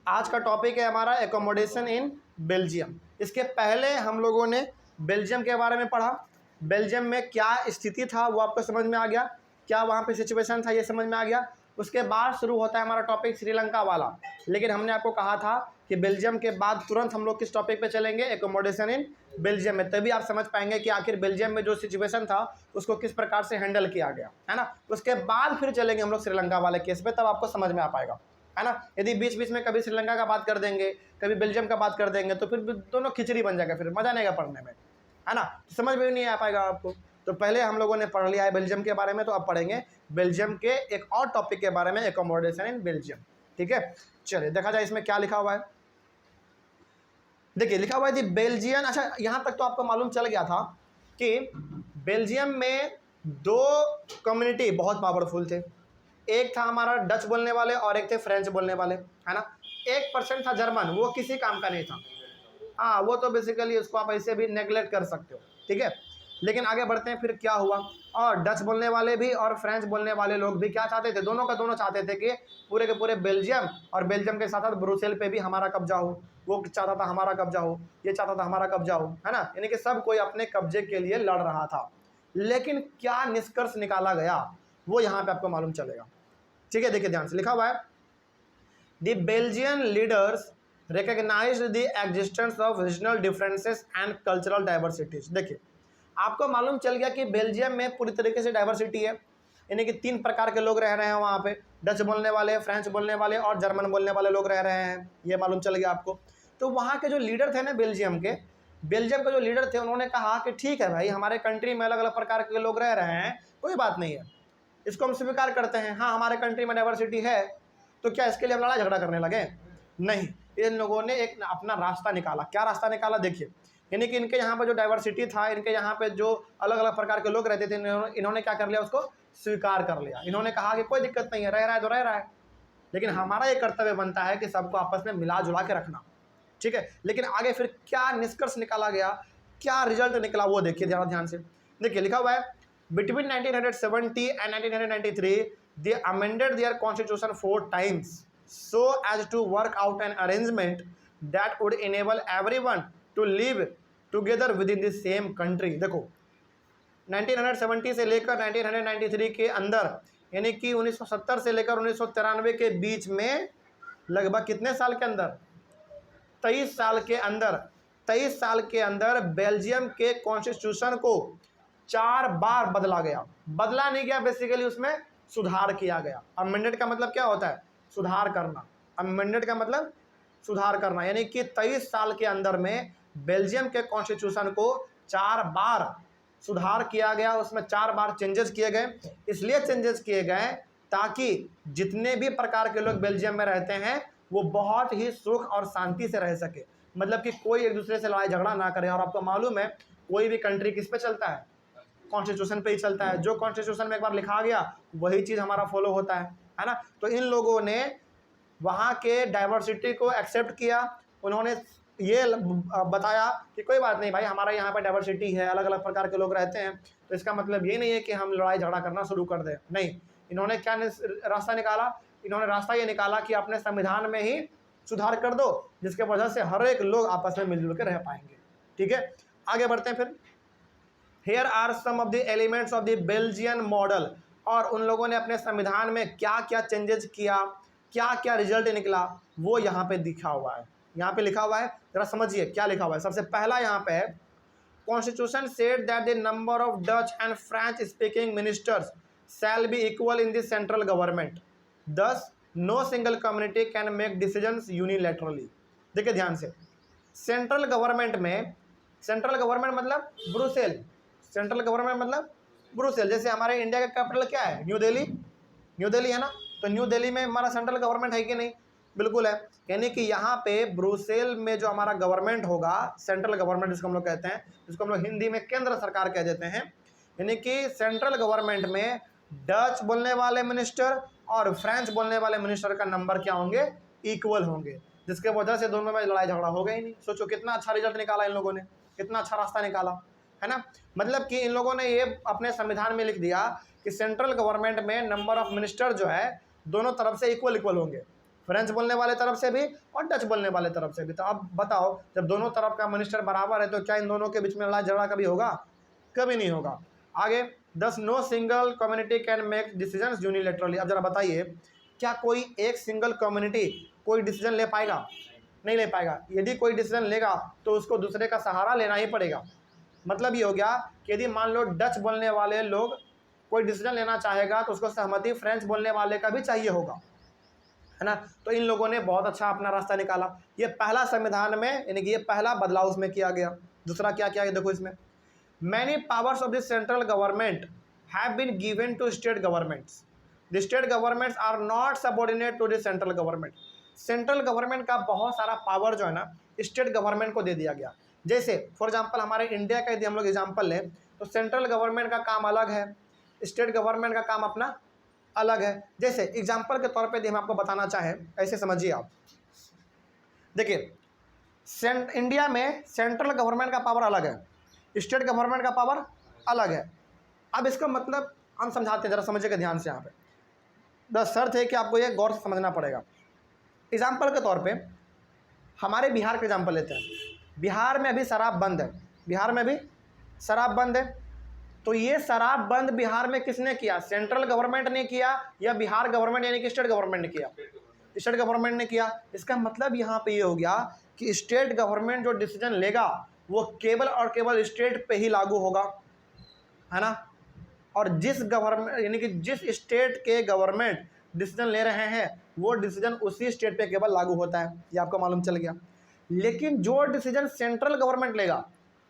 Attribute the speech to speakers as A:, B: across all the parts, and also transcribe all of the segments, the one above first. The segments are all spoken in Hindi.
A: आज का टॉपिक है हमारा एकोमोडेशन इन बेल्जियम। इसके पहले हम लोगों ने बेल्जियम के बारे में पढ़ा, बेल्जियम में क्या स्थिति था वो आपको समझ में आ गया, क्या वहाँ पे सिचुएशन था ये समझ में आ गया। उसके बाद शुरू होता है हमारा टॉपिक श्रीलंका वाला, लेकिन हमने आपको कहा था कि बेल्जियम के बाद तुरंत हम लोग किस टॉपिक पे चलेंगे, एकोमोडेशन इन बेल्जियम में, तभी आप समझ पाएंगे कि आखिर बेल्जियम में जो सिचुएशन था उसको किस प्रकार से हैंडल किया गया, है ना। उसके बाद फिर चलेंगे हम लोग श्रीलंका वाले केस पे, तब आपको समझ में आ पाएगा, है ना। यदि बीच बीच में कभी श्रीलंका का बात कर देंगे, कभी बेल्जियम का बात कर देंगे, तो फिर दोनों खिचड़ी बन जाएगा, फिर मजा नहीं आएगा पढ़ने में, है ना, तो समझ में नहीं आ पाएगा आपको। तो पहले हम लोगों ने पढ़ लिया है बेल्जियम के बारे में, तो अब पढ़ेंगे बेल्जियम के एक और टॉपिक के बारे में, एकोमोडेशन इन बेल्जियम। ठीक है, चलिए देखा जाए इसमें क्या लिखा हुआ है। देखिए लिखा हुआ है जी बेल्जियन। अच्छा, यहाँ तक तो आपको मालूम चल गया था कि बेल्जियम में दो कम्युनिटी बहुत पावरफुल थे, एक था हमारा डच बोलने वाले और एक थे फ्रेंच बोलने वाले, है ना। 1% था जर्मन, वो किसी काम का नहीं था, हाँ वो तो बेसिकली उसको आप ऐसे भी नेगलेक्ट कर सकते हो, ठीक है। लेकिन आगे बढ़ते हैं, फिर क्या हुआ, और डच बोलने वाले भी और फ्रेंच बोलने वाले लोग भी क्या चाहते थे, दोनों का दोनों चाहते थे कि पूरे के पूरे बेल्जियम और बेल्जियम के साथ साथ ब्रुसेल पे भी हमारा कब्जा हो, वो चाहता था हमारा कब्जा हो, ये चाहता था हमारा कब्जा हो, है ना। यानी कि सब कोई अपने कब्जे के लिए लड़ रहा था, लेकिन क्या निष्कर्ष निकाला गया वो यहाँ पे आपको मालूम चलेगा। ठीक है, देखिए ध्यान से लिखा हुआ है, the Belgian leaders recognised the existence of regional differences and cultural diversities. देखिए आपको मालूम चल गया कि बेल्जियम में पूरी तरीके से डाइवर्सिटी है, यानी कि 3 प्रकार के लोग रह रहे हैं वहाँ पे, डच बोलने वाले, फ्रेंच बोलने वाले और जर्मन बोलने वाले लोग रह रहे हैं, ये मालूम चल गया आपको। तो वहाँ के जो लीडर थे ना बेल्जियम के जो लीडर थे, उन्होंने कहा कि ठीक है भाई, हमारे कंट्री में अलग अलग प्रकार के लोग रह रहे हैं, कोई बात नहीं है, इसको हम स्वीकार करते हैं, हाँ हमारे कंट्री में डाइवर्सिटी है, तो क्या इसके लिए हम लड़ाई झगड़ा करने लगे? नहीं, इन लोगों ने एक अपना रास्ता निकाला। क्या रास्ता निकाला? देखिए, यानी कि इनके यहाँ पर जो डाइवर्सिटी था, इनके यहाँ पे जो अलग अलग प्रकार के लोग रहते थे, इन्होंने क्या कर लिया, उसको स्वीकार कर लिया। इन्होंने कहा कि कोई दिक्कत नहीं है, रह रहा है तो रह रहा है, लेकिन हमारा ये कर्तव्य बनता है कि सबको आपस में मिला जुला के रखना, ठीक है। लेकिन आगे फिर क्या निष्कर्ष निकाला गया, क्या रिजल्ट निकला, वो देखिए ध्यान से। देखिए लिखा हुआ है, between 1970 and 1993 they amended their constitution 4 times so as to work out an arrangement that would enable everyone to live together within the same country। देखो 1970 से लेकर 1993 के अंदर, यानी कि 1970 से लेकर 1993 के बीच में लगभग कितने साल के अंदर, 23 साल के अंदर, 23 साल के अंदर बेल्जियम के कॉन्स्टिट्यूशन को 4 बार बदला गया। बदला नहीं गया, बेसिकली उसमें सुधार किया गया। अमेंडेड का मतलब क्या होता है? सुधार करना। अमेंडेड का मतलब सुधार करना, यानी कि 23 साल के अंदर में बेल्जियम के कॉन्स्टिट्यूशन को 4 बार सुधार किया गया, उसमें 4 बार चेंजेस किए गए। इसलिए चेंजेस किए गए ताकि जितने भी प्रकार के लोग बेल्जियम में रहते हैं वो बहुत ही सुख और शांति से रह सके, मतलब कि कोई एक दूसरे से लड़ाई झगड़ा ना करे। और आपको मालूम है कोई भी कंट्री किस पे चलता है? कॉन्स्टिट्यूशन पे ही चलता है। जो कॉन्स्टिट्यूशन में एक बार लिखा गया वही चीज़ हमारा फॉलो होता है ना। तो इन लोगों ने वहाँ के डाइवर्सिटी को एक्सेप्ट किया, उन्होंने ये बताया कि कोई बात नहीं भाई, हमारा यहाँ पर डाइवर्सिटी है, अलग अलग प्रकार के लोग रहते हैं, तो इसका मतलब ये नहीं है कि हम लड़ाई झगड़ा करना शुरू कर दें। नहीं, इन्होंने क्या रास्ता निकाला? इन्होंने रास्ता ये निकाला कि अपने संविधान में ही सुधार कर दो, जिसके वजह से हर एक लोग आपस में मिलजुल के रह पाएंगे। ठीक है, आगे बढ़ते हैं फिर। Here are some of the elements of the Belgian model। और उन लोगों ने अपने संविधान में क्या क्या चेंजेस किया, क्या क्या रिजल्ट निकला, वो यहाँ पे दिखा हुआ है। यहाँ पे लिखा हुआ है, जरा समझिए क्या लिखा हुआ है। सबसे पहला यहाँ पे है, constitution said that the number of Dutch and French speaking ministers shall be equal in the central government, thus no single community can make decisions unilaterally. देखिए ध्यान से, सेंट्रल गवर्नमेंट में, सेंट्रल गवर्नमेंट मतलब ब्रुसेल, सेंट्रल गवर्नमेंट मतलब ब्रुसेल। जैसे हमारे इंडिया का कैपिटल क्या है? न्यू दिल्ली, न्यू दिल्ली है ना, तो न्यू दिल्ली में हमारा सेंट्रल गवर्नमेंट है कि नहीं? बिल्कुल है। यानी कि यहाँ पे ब्रुसेल में जो हमारा गवर्नमेंट होगा, सेंट्रल गवर्नमेंट जिसको हम लोग कहते हैं, जिसको हम लोग हिंदी में केंद्र सरकार कह देते हैं, यानी कि सेंट्रल गवर्नमेंट में डच बोलने वाले मिनिस्टर और फ्रेंच बोलने वाले मिनिस्टर का नंबर क्या होंगे? इक्वल होंगे, जिसके वजह से दोनों में लड़ाई झगड़ा होगा ही नहीं। सोचो कितना अच्छा रिजल्ट निकाला इन लोगों ने, कितना अच्छा रास्ता निकाला, है ना। मतलब कि इन लोगों ने ये अपने संविधान में लिख दिया कि सेंट्रल गवर्नमेंट में नंबर ऑफ मिनिस्टर जो है दोनों तरफ से इक्वल होंगे, फ्रेंच बोलने वाले तरफ से भी और डच बोलने वाले तरफ से भी। तो अब बताओ, जब दोनों तरफ का मिनिस्टर बराबर है तो क्या इन दोनों के बीच में लड़ाई झगड़ा कभी होगा? कभी नहीं होगा। आगे, thus no single community can make decisions unilaterally. अब जरा बताइए, क्या कोई एक सिंगल कम्युनिटी कोई डिसीजन ले पाएगा? नहीं ले पाएगा। यदि कोई डिसीजन लेगा तो उसको दूसरे का सहारा लेना ही पड़ेगा। मतलब ये हो गया कि यदि मान लो डच बोलने वाले लोग कोई डिसीजन लेना चाहेगा तो उसको सहमति फ्रेंच बोलने वाले का भी चाहिए होगा, है ना। तो इन लोगों ने बहुत अच्छा अपना रास्ता निकाला। ये पहला संविधान में, यानी कि ये पहला बदलाव उसमें किया गया। दूसरा क्या किया गया देखो इसमें, many powers of the central government have been given to state governments. The state governments are not subordinate to the central government. Central government का बहुत सारा पावर जो है ना स्टेट गवर्नमेंट को दे दिया गया। जैसे फॉर एग्जांपल हमारे इंडिया का यदि हम लोग एग्जांपल लें तो सेंट्रल गवर्नमेंट का काम अलग है, स्टेट गवर्नमेंट का काम अपना अलग है। जैसे एग्जांपल के तौर पे यदि हम आपको बताना चाहें, ऐसे समझिए आप, देखिए इंडिया में सेंट्रल गवर्नमेंट का पावर अलग है, स्टेट गवर्नमेंट का पावर अलग है। अब इसका मतलब हम समझाते हैं, जरा समझिएगा ध्यान से। यहाँ पे द शर्त है कि आपको ये गौर से समझना पड़ेगा। एग्जाम्पल के तौर पे हमारे बिहार का एग्जाम्पल लेते हैं। बिहार में अभी शराब बंद है, बिहार में भी शराब बंद है। तो ये शराब बंद बिहार में किसने किया? सेंट्रल गवर्नमेंट ने किया या बिहार गवर्नमेंट यानी कि स्टेट गवर्नमेंट ने किया? स्टेट गवर्नमेंट ने किया। इसका मतलब यहाँ पे ये हो गया कि स्टेट गवर्नमेंट जो डिसीजन लेगा वो केवल और केवल स्टेट पे ही लागू होगा, है ना। और जिस गवर्नमेंट यानी कि जिस स्टेट के गवर्नमेंट डिसीजन ले रहे हैं वो डिसीजन उसी स्टेट पे केवल लागू होता है, ये आपको मालूम चल गया। लेकिन जो डिसीजन सेंट्रल गवर्नमेंट लेगा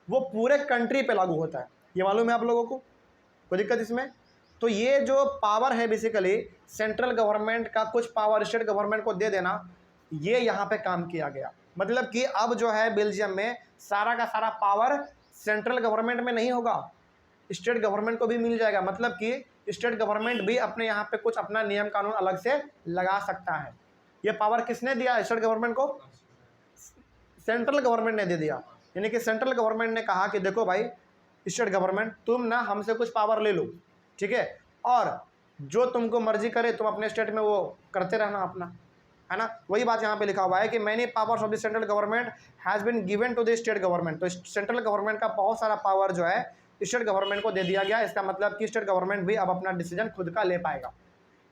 A: वो पूरे कंट्री पे लागू होता है, ये मालूम है आप लोगों को? कोई दिक्कत इसमें? तो ये जो पावर है बेसिकली सेंट्रल गवर्नमेंट का कुछ पावर स्टेट गवर्नमेंट को दे देना, ये यहाँ पे काम किया गया। मतलब कि अब जो है बेल्जियम में सारा का सारा पावर सेंट्रल गवर्नमेंट में नहीं होगा, स्टेट गवर्नमेंट को भी मिल जाएगा। मतलब कि स्टेट गवर्नमेंट भी अपने यहाँ पे कुछ अपना नियम कानून अलग से लगा सकता है। ये पावर किसने दिया स्टेट गवर्नमेंट को? सेंट्रल गवर्नमेंट ने दे दिया। यानी कि सेंट्रल गवर्नमेंट ने कहा कि देखो भाई स्टेट गवर्नमेंट, तुम ना हमसे कुछ पावर ले लो, ठीक है, और जो तुमको मर्जी करे तुम अपने स्टेट में वो करते रहना अपना, है ना। वही बात यहाँ पे लिखा हुआ है कि many powers of the central government has been given to the state government. तो सेंट्रल गवर्नमेंट का बहुत सारा पावर जो है स्टेट गवर्नमेंट को दे दिया गया। इसका मतलब कि स्टेट गवर्नमेंट भी अब अपना डिसीजन खुद का ले पाएगा,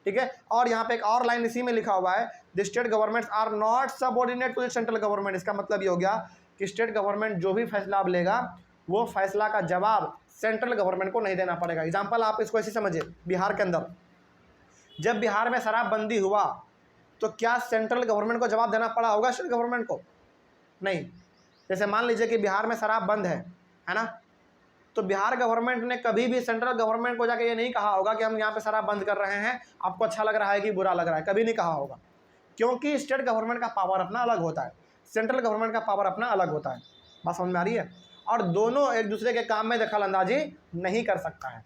A: ठीक है। और यहाँ पे एक और लाइन इसी में लिखा हुआ है, the state governments are not subordinate to the central government. इसका मतलब ये हो गया कि स्टेट गवर्नमेंट जो भी फैसला अब लेगा वो फैसला का जवाब सेंट्रल गवर्नमेंट को नहीं देना पड़ेगा। एग्जाम्पल आप इसको ऐसे समझिए, बिहार के अंदर जब बिहार में शराबबंदी हुआ तो क्या सेंट्रल गवर्नमेंट को जवाब देना पड़ा होगा स्टेट गवर्नमेंट को? नहीं। जैसे मान लीजिए कि बिहार में शराब बंद है ना, तो बिहार गवर्नमेंट ने कभी भी सेंट्रल गवर्नमेंट को जाके ये नहीं कहा होगा कि हम यहाँ पे शराब बंद कर रहे हैं, आपको अच्छा लग रहा है कि बुरा लग रहा है, कभी नहीं कहा होगा। क्योंकि स्टेट गवर्नमेंट का पावर अपना अलग होता है, सेंट्रल गवर्नमेंट का पावर अपना अलग होता है। बात समझ में आ रही है? और दोनों एक दूसरे के काम में दखल अंदाजी नहीं कर सकता है।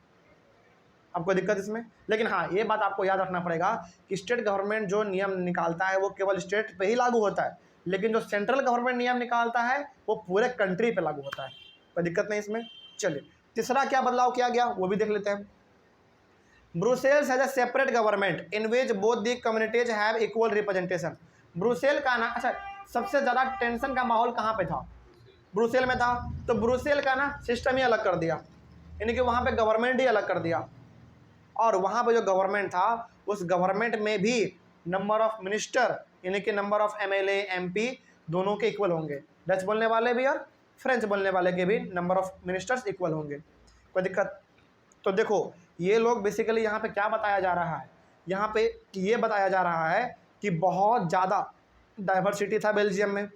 A: आपको दिक्कत इसमें? लेकिन हाँ, ये बात आपको याद रखना पड़ेगा कि स्टेट गवर्नमेंट जो नियम निकालता है वो केवल स्टेट पे ही लागू होता है, लेकिन जो सेंट्रल गवर्नमेंट नियम निकालता है वो पूरे कंट्री पे लागू होता है। कोई दिक्कत नहीं इसमें। चलिए, तीसरा क्या बदलाव किया गया वो भी देख लेते हैं। Brussels has a separate government in which both the communities have equal representation. Brussels का ना, अच्छा, सबसे ज़्यादा टेंशन का माहौल कहाँ पे था? ब्रुसेल में था। तो ब्रुसेल का ना सिस्टम ही अलग कर दिया, यानी कि वहाँ पे गवर्नमेंट ही अलग कर दिया। और वहाँ पे जो गवर्नमेंट था उस गवर्नमेंट में भी नंबर ऑफ मिनिस्टर यानी कि नंबर ऑफ MLA MP दोनों के इक्वल होंगे। डच बोलने वाले भी और फ्रेंच बोलने वाले के भी नंबर ऑफ मिनिस्टर्स इक्वल होंगे। कोई दिक्कत? तो देखो ये लोग बेसिकली यहाँ पे क्या बताया जा रहा है, यहाँ पे ये बताया जा रहा है कि बहुत ज़्यादा डाइवर्सिटी था बेल्जियम में,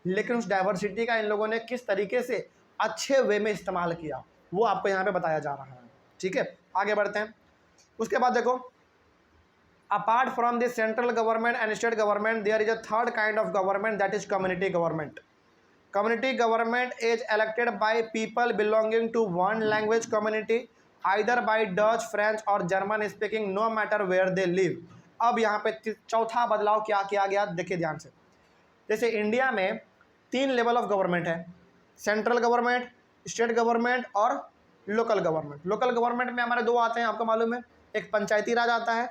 A: लेकिन उस डाइवर्सिटी का इन लोगों ने किस तरीके से अच्छे वे में इस्तेमाल किया वो आपको यहाँ पे बताया जा रहा है, ठीक है। आगे बढ़ते हैं। उसके बाद देखो, apart from the central government and state government there is a third kind of government, that is community government. Community government is elected by people belonging to one language community, either by Dutch, French or German speaking, no matter where they live. अब यहाँ पे चौथा बदलाव क्या किया गया देखिए ध्यान से। जैसे इंडिया में 3 लेवल ऑफ गवर्नमेंट है, सेंट्रल गवर्नमेंट, स्टेट गवर्नमेंट और लोकल गवर्नमेंट। लोकल गवर्नमेंट में हमारे 2 आते हैं, आपको मालूम है। एक पंचायती राज आता है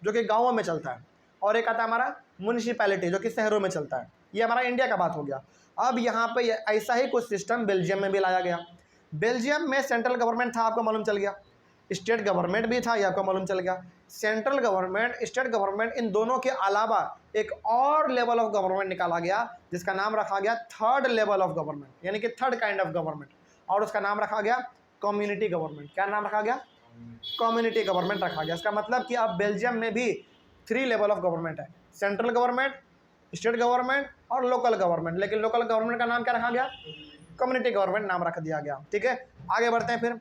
A: जो कि गाँवों में चलता है, और एक आता है हमारा म्यूनिसिपैलिटी जो कि शहरों में चलता है। ये हमारा इंडिया का बात हो गया। अब यहाँ पे ऐसा ही कुछ सिस्टम बेल्जियम में भी लाया गया। बेल्जियम में सेंट्रल गवर्नमेंट था, आपको मालूम चल गया, स्टेट गवर्नमेंट भी था, ये आपको मालूम चल गया। सेंट्रल गवर्नमेंट, स्टेट गवर्नमेंट, इन दोनों के अलावा एक और लेवल ऑफ गवर्नमेंट निकाला गया जिसका नाम रखा गया थर्ड लेवल ऑफ गवर्नमेंट, यानी कि थर्ड काइंड ऑफ गवर्नमेंट, और उसका नाम रखा गया कम्युनिटी गवर्नमेंट। क्या नाम रखा गया? कम्युनिटी गवर्नमेंट रखा गया। इसका मतलब कि अब बेल्जियम में भी 3 लेवल ऑफ गवर्नमेंट है, सेंट्रल गवर्नमेंट, स्टेट गवर्नमेंट और लोकल गवर्नमेंट। लेकिन लोकल गवर्नमेंट का नाम क्या रखा गया? कम्युनिटी गवर्नमेंट नाम रख दिया गया। ठीक है, आगे बढ़ते हैं। फिर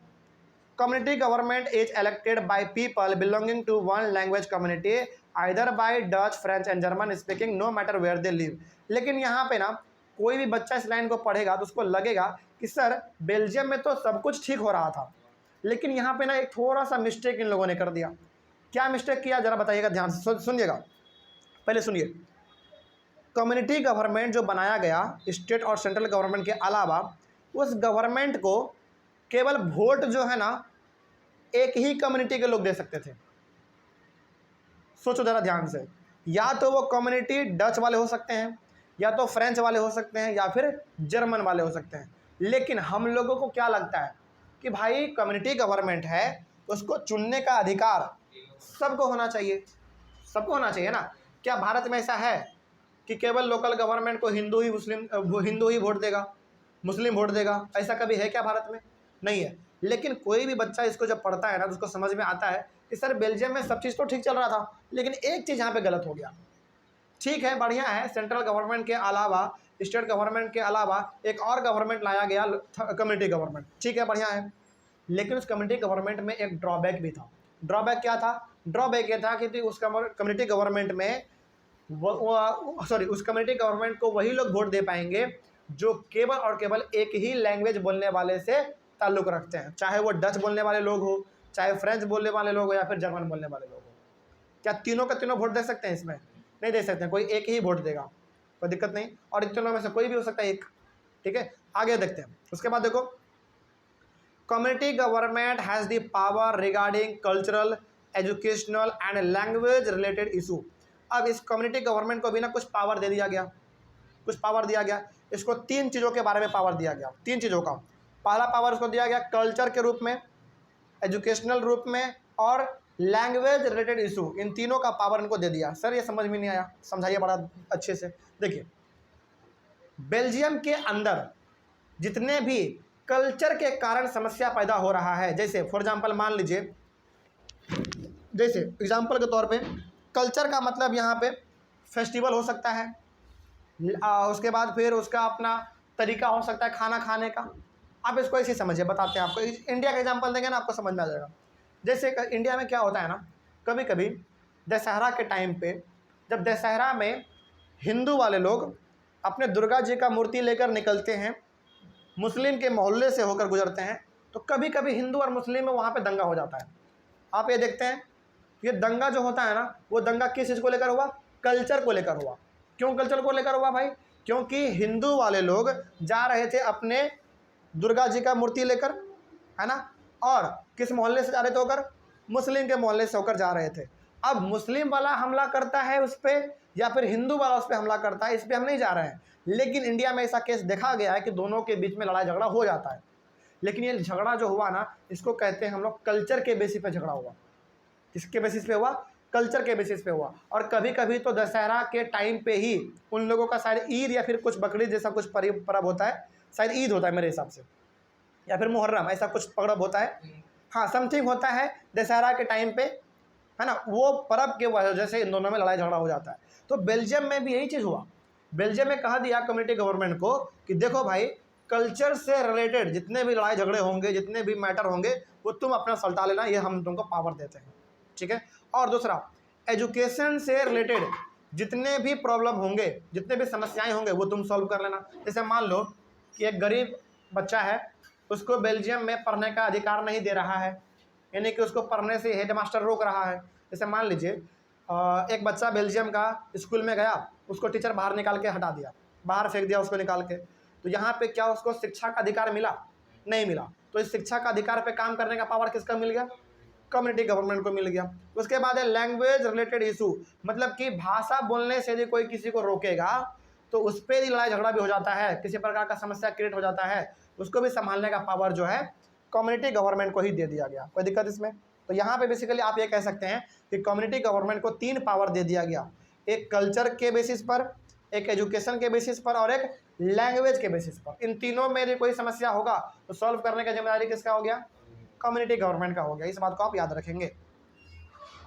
A: community government is elected by people belonging to one language community either by Dutch, French and German speaking no matter where they live. लेकिन यहाँ पे ना कोई भी बच्चा इस लाइन को पढ़ेगा तो उसको लगेगा कि सर बेल्जियम में तो सब कुछ ठीक हो रहा था, लेकिन यहाँ पे ना एक थोड़ा सा मिस्टेक इन लोगों ने कर दिया। क्या मिस्टेक किया जरा बताइएगा, ध्यान से सुनिएगा, पहले सुनिए। कम्युनिटी गवर्नमेंट जो बनाया गया स्टेट और सेंट्रल गवर्नमेंट के अलावा, उस गवर्नमेंट को केवल वोट जो है ना एक ही कम्युनिटी के लोग दे सकते थे। सोचो जरा ध्यान से, या तो वो कम्युनिटी डच वाले हो सकते हैं, या तो फ्रेंच वाले हो सकते हैं, या फिर जर्मन वाले हो सकते हैं। लेकिन हम लोगों को क्या लगता है कि भाई कम्युनिटी गवर्नमेंट है, उसको चुनने का अधिकार सबको होना चाहिए, सबको होना चाहिए ना। क्या भारत में ऐसा है कि केवल लोकल गवर्नमेंट को हिंदू ही वोट देगा, मुस्लिम वोट देगा? ऐसा कभी है क्या भारत में? नहीं है। लेकिन कोई भी बच्चा इसको जब पढ़ता है ना तो उसको समझ में आता है कि सर बेल्जियम में सब चीज़ तो ठीक चल रहा था, लेकिन एक चीज़ यहाँ पे गलत हो गया। ठीक है, बढ़िया है, सेंट्रल गवर्नमेंट के अलावा, स्टेट गवर्नमेंट के अलावा एक और गवर्नमेंट लाया गया, कम्युनिटी गवर्नमेंट। ठीक है, बढ़िया है, लेकिन उस कम्युनिटी गवर्नमेंट में एक ड्रॉबैक भी था। ड्रॉबैक क्या था? ड्रॉबैक ये था कि उस कम्युनिटी गवर्नमेंट में उस कम्युनिटी गवर्नमेंट को वही लोग वोट दे पाएंगे जो केवल और केवल एक ही लैंग्वेज बोलने वाले से ताल्लुक़ रखते हैं, चाहे वो डच बोलने वाले लोग हो, चाहे फ्रेंच बोलने वाले लोग हो, या फिर जर्मन बोलने वाले लोग हो। क्या तीनों का तीनों वोट दे सकते हैं? इसमें नहीं दे सकते हैं, कोई एक ही वोट देगा, कोई दिक्कत नहीं, और इन तीनों में से कोई भी हो सकता है एक। ठीक है, आगे देखते हैं। उसके बाद देखो, community government has the power regarding cultural, educational and language related issue. अब इस कम्युनिटी गवर्नमेंट को भी ना कुछ पावर दे दिया गया, कुछ पावर दिया गया। इसको 3 चीज़ों के बारे में पावर दिया गया, 3 चीज़ों का। पहला पावर उसको दिया गया कल्चर के रूप में, एजुकेशनल रूप में और लैंग्वेज रिलेटेड इशू, इन तीनों का पावर इनको दे दिया। सर ये समझ में नहीं आया, समझाइए बड़ा अच्छे से। देखिए, बेल्जियम के अंदर जितने भी कल्चर के कारण समस्या पैदा हो रहा है, जैसे फॉर एग्जांपल मान लीजिए, जैसे एग्जांपल के तौर पे कल्चर का मतलब यहाँ पे फेस्टिवल हो सकता है, उसके बाद फिर उसका अपना तरीका हो सकता है खाना खाने का। आप इसको ऐसे समझिए, बताते हैं आपको, इंडिया का एग्जांपल देंगे ना आपको समझ में आ जाएगा। जैसे इंडिया में क्या होता है ना, कभी कभी दशहरा के टाइम पे, जब दशहरा में हिंदू वाले लोग अपने दुर्गा जी का मूर्ति लेकर निकलते हैं, मुस्लिम के मोहल्ले से होकर गुजरते हैं, तो कभी कभी हिंदू और मुस्लिम में वहाँ पे दंगा हो जाता है। आप ये देखते हैं, ये दंगा जो होता है ना, वो दंगा किस चीज़ को लेकर हुआ? कल्चर को लेकर हुआ। क्यों कल्चर को लेकर हुआ भाई? क्योंकि हिंदू वाले लोग जा रहे थे अपने दुर्गा जी का मूर्ति लेकर, है ना, और किस मोहल्ले से जा रहे थे होकर? मुस्लिम के मोहल्ले से होकर जा रहे थे। अब मुस्लिम वाला हमला करता है उस पर, या फिर हिंदू वाला उस पर हमला करता है, इस पर हम नहीं जा रहे हैं। लेकिन इंडिया में ऐसा केस देखा गया है कि दोनों के बीच में लड़ाई झगड़ा हो जाता है। लेकिन ये झगड़ा जो हुआ ना, इसको कहते हैं हम लोग कल्चर के बेसिस पे झगड़ा हुआ। किसके बेसिस पे हुआ? कल्चर के बेसिस पे हुआ। और कभी कभी तो दशहरा के टाइम पे ही उन लोगों का शायद ईद या फिर कुछ बकरीद जैसा कुछ पर्व होता है, शायद ईद होता है मेरे हिसाब से, या फिर मुहर्रम, ऐसा कुछ पर्व होता है, हाँ समथिंग होता है दशहरा के टाइम पे, है ना, वो पर्व के वजह से इन दोनों में लड़ाई झगड़ा हो जाता है। तो बेल्जियम में भी यही चीज़ हुआ। बेल्जियम में कहा दिया कम्युनिटी गवर्नमेंट को कि देखो भाई, कल्चर से रिलेटेड जितने भी लड़ाई झगड़े होंगे, जितने भी मैटर होंगे, वो तुम अपना सल्टा लेना, ये हम तुमको पावर देते हैं। ठीक है, और दूसरा, एजुकेशन से रिलेटेड जितने भी प्रॉब्लम होंगे, जितने भी समस्याएं होंगे, वो तुम सॉल्व कर लेना। जैसे मान लो कि एक गरीब बच्चा है, उसको बेल्जियम में पढ़ने का अधिकार नहीं दे रहा है, यानी कि उसको पढ़ने से हेडमास्टर रोक रहा है। जैसे मान लीजिए एक बच्चा बेल्जियम का स्कूल में गया, उसको टीचर बाहर निकाल के हटा दिया, बाहर फेंक दिया उसको निकाल के, तो यहाँ पे क्या उसको शिक्षा का अधिकार मिला? नहीं मिला। तो इस शिक्षा का अधिकार पे काम करने का पावर किसका मिल गया? कम्युनिटी गवर्नमेंट को मिल गया। उसके बाद है लैंग्वेज रिलेटेड इशू, मतलब कि भाषा बोलने से यदि कोई किसी को रोकेगा तो उस पर ही लड़ाई झगड़ा भी हो जाता है, किसी प्रकार का समस्या क्रिएट हो जाता है, उसको भी संभालने का पावर जो है कम्युनिटी गवर्नमेंट को ही दे दिया गया। कोई दिक्कत इसमें? तो यहाँ पे बेसिकली आप ये कह सकते हैं कि कम्युनिटी गवर्नमेंट को 3 पावर दे दिया गया, एक कल्चर के बेसिस पर, एक एजुकेशन के बेसिस पर और एक लैंग्वेज के बेसिस पर। इन तीनों में यदि कोई समस्या होगा तो सॉल्व करने का जिम्मेदारी किसका हो गया? कम्युनिटी गवर्नमेंट का हो गया। इस बात को आप याद रखेंगे।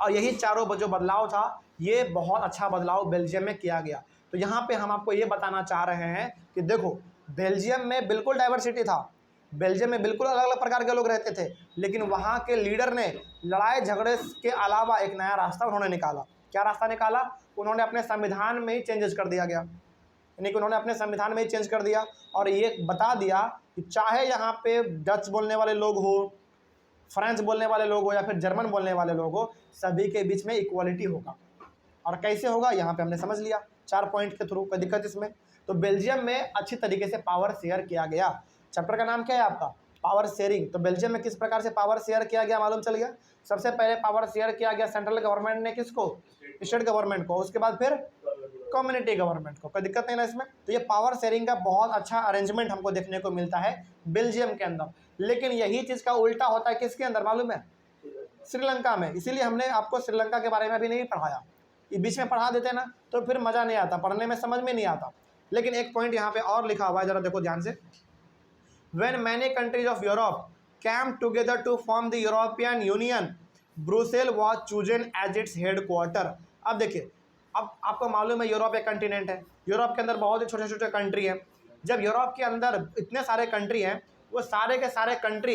A: और यही चारों जो बदलाव था ये बहुत अच्छा बदलाव बेल्जियम में किया गया। तो यहाँ पे हम आपको ये बताना चाह रहे हैं कि देखो बेल्जियम में बिल्कुल डाइवर्सिटी था, बेल्जियम में बिल्कुल अलग अलग प्रकार के लोग रहते थे, लेकिन वहाँ के लीडर ने लड़ाई झगड़े के अलावा एक नया रास्ता उन्होंने निकाला। क्या रास्ता निकाला? उन्होंने अपने संविधान में ही चेंजेस कर दिया गया, यानी कि उन्होंने अपने संविधान में ही चेंज कर दिया और ये बता दिया कि चाहे यहाँ पे डच बोलने वाले लोग हो, फ्रेंच बोलने वाले लोग हो या फिर जर्मन बोलने वाले लोग हो, सभी के बीच में इक्वालिटी होगा। और कैसे होगा यहाँ पे हमने समझ लिया 4 पॉइंट के थ्रू। कोई दिक्कत इसमें? तो बेल्जियम में अच्छी तरीके से पावर शेयर किया गया। चैप्टर का नाम क्या है आपका? Power sharing. तो बेल्जियम में किस प्रकार से पावर शेयर किया गया मालूम चल गया। सबसे पहले पावर शेयर किया गया सेंट्रल गवर्नमेंट ने किसको? स्टेट गवर्नमेंट को, उसके बाद फिर कम्युनिटी गवर्नमेंट को। कोई दिक्कत नहीं ना इसमें। तो ये पावर शेयरिंग का बहुत अच्छा अरेंजमेंट हमको देखने को मिलता है बेल्जियम के अंदर। लेकिन यही चीज़ का उल्टा होता है किसके अंदर मालूम है? श्रीलंका में। इसीलिए हमने आपको श्रीलंका के बारे में अभी नहीं पढ़ाया, ये बीच में पढ़ा देते ना तो फिर मज़ा नहीं आता, पढ़ने में समझ में नहीं आता। लेकिन एक पॉइंट यहाँ पे और लिखा हुआ है, जरा देखो ध्यान से। When many countries of Europe came together to form the European Union, Brussels was chosen as its headquarter। अब देखिए, अब आपको मालूम है यूरोप एक कंटिनेंट है, यूरोप के अंदर बहुत ही छोटे छोटे कंट्री हैं। जब यूरोप के अंदर इतने सारे कंट्री हैं, वो सारे के सारे कंट्री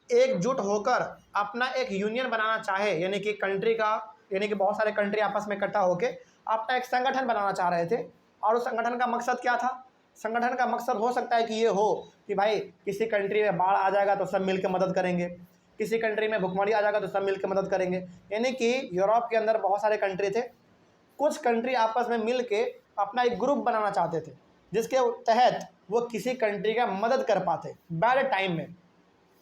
A: एकजुट होकर अपना एक यूनियन बनाना चाहे, यानी कि कंट्री का, यानी कि बहुत सारे कंट्री आपस में इकट्ठा होकर अपना एक संगठन बनाना चाह रहे थे। और उस संगठन का मकसद क्या था? संगठन का मकसद हो सकता है कि ये हो कि भाई किसी कंट्री में बाढ़ आ जाएगा तो सब मिलकर मदद करेंगे, किसी कंट्री में भुखमरी आ जाएगा तो सब मिलकर मदद करेंगे। यानी कि यूरोप के अंदर बहुत सारे कंट्री थे, कुछ कंट्री आपस में मिल के अपना एक ग्रुप बनाना चाहते थे जिसके तहत वो किसी कंट्री का मदद कर पाते बैड टाइम में,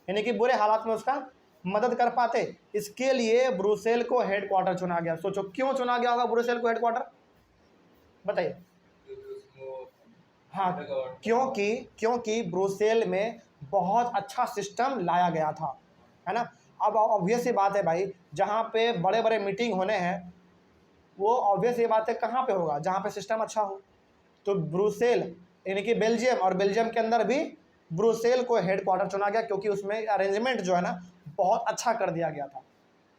A: यानी कि बुरे हालात में उसका मदद कर पाते। इसके लिए ब्रुसेल को हेडक्वार्टर चुना गया। सोचो क्यों चुना गया होगा ब्रुसेल को हेडक्वार्टर, बताइए। हाँ, क्योंकि ब्रुसेल में बहुत अच्छा सिस्टम लाया गया था, है ना। अब ऑब्वियस ही बात है भाई, जहाँ पे बड़े बड़े मीटिंग होने हैं वो ऑब्वियस ये बात है कहाँ पे होगा? जहाँ पे सिस्टम अच्छा हो। तो ब्रुसेल यानी कि बेल्जियम, और बेल्जियम के अंदर भी ब्रुसेल को हेडक्वार्टर चुना गया क्योंकि उसमें अरेंजमेंट जो है ना बहुत अच्छा कर दिया गया था।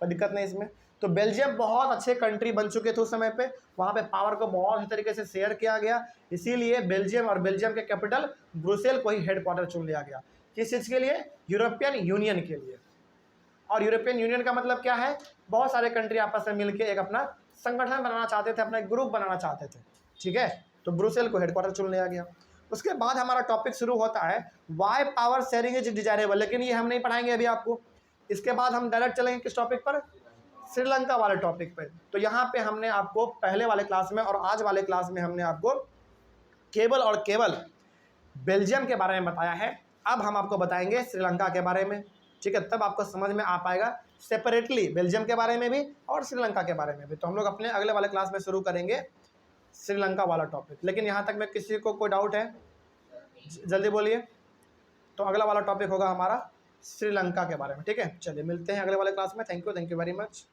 A: कोई दिक्कत नहीं इसमें। तो बेल्जियम बहुत अच्छे कंट्री बन चुके थे उस समय पे, वहाँ पे पावर को बहुत ही तरीके से शेयर किया गया। इसीलिए बेल्जियम और बेल्जियम के कैपिटल ब्रुसेल को ही हेडक्वार्टर चुन लिया गया। किस चीज़ के लिए? यूरोपियन यूनियन के लिए। और यूरोपियन यूनियन का मतलब क्या है? बहुत सारे कंट्री आपस में मिलकर एक अपना संगठन बनाना चाहते थे, अपना एक ग्रुप बनाना चाहते थे, ठीक है। तो ब्रुसेल को हेडक्वार्टर चुन लिया गया। उसके बाद हमारा टॉपिक शुरू होता है why power sharing is desirable, लेकिन ये हम नहीं पढ़ाएंगे अभी आपको। इसके बाद हम डायरेक्ट चलेंगे किस टॉपिक पर? श्रीलंका वाले टॉपिक पे। तो यहाँ पे हमने आपको पहले वाले क्लास में और आज वाले क्लास में हमने आपको केवल और केवल बेल्जियम के बारे में बताया है। अब हम आपको बताएंगे श्रीलंका के बारे में, ठीक है। तब आपको समझ में आ पाएगा सेपरेटली बेल्जियम के बारे में भी और श्रीलंका के बारे में भी। तो हम लोग अपने अगले वाले क्लास में शुरू करेंगे श्रीलंका वाला टॉपिक। लेकिन यहाँ तक में किसी को कोई डाउट है? जल्दी बोलिए। तो अगला वाला टॉपिक होगा हमारा श्रीलंका के बारे में, ठीक है। चलिए मिलते हैं अगले वाले क्लास में। Thank you very much.